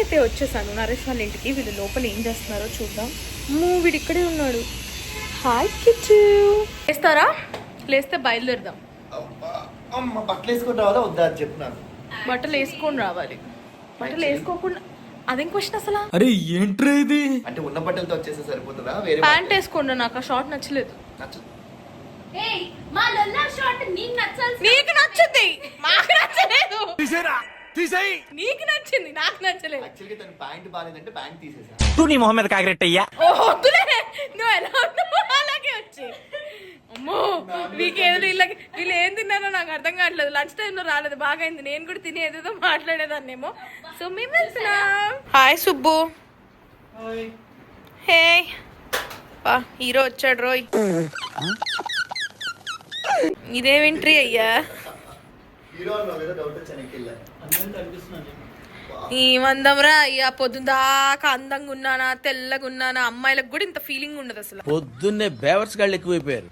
నేనైతే వచ్చేసాను నరేష్ వాళ్ళ ఇంటికి. వీళ్ళు లోపల ఏం చేస్తున్నారో చూద్దాం. వీడు ఇక్కడే ఉన్నాడు. హాయ్ కిట్టు, లేస్తారా? లేస్తే బయలుదేరదాం. బట్టలు వేసుకొని రావాలా వద్దా అని చెప్పినాను. బట్టలు వేసుకొని రావాలి. బట్టలు వేసుకోకుండా అదేం క్వశ్చన్ అసలు? అరే ఏంట్రా ఇది? అంటే ఉన్న బట్టలతో వచ్చేస్తే సరిపోతుందా? వేరే ప్యాంట్ వేసుకోండి. నాకు ఆ షార్ట్ నచ్చలేదు. నీకు నచ్చింది, మాకు నచ్చలేదు. నీకు నచ్చింది, నాకు నచ్చలేదు. యాక్చువల్గా తన ప్యాంట్ బాగాలేదంటే ప్యాంట్ తీసేసా. తూ నీ మొహమ్మద్ కాకరెట్టయ్యా. నువ్వు ఎలా ఉన్నావు అలాగే వచ్చి. అమ్మో వీళ్ళు ఏం తిన్నారో నాకు అర్థం కావట్లేదు. లంచ్ టైంలో రాలేదు, బాగా అయింది. నేను కూడా తిని ఏదేదో మాట్లాడేదాన్నేమో. సో మేము వెళ్తున్నాం. హాయ్ సుబ్బు. హే హీరో వచ్చాడు రోయ్. ఇదేం ఎంట్రీ అయ్యా? హీరో అన్నావు కదా, డౌట్ వచ్చా నీకు వెళ్ళా. ఈ మందంరా అయ్యా. పొద్దున దాకా అందంగా ఉన్నానా తెల్లగా ఉన్నానా, అమ్మాయిలకు కూడా ఇంత ఫీలింగ్ ఉండదు అసలు. పొద్దున్నే బేవర్స్ గాళ్ళు ఎక్కువైపోయారు.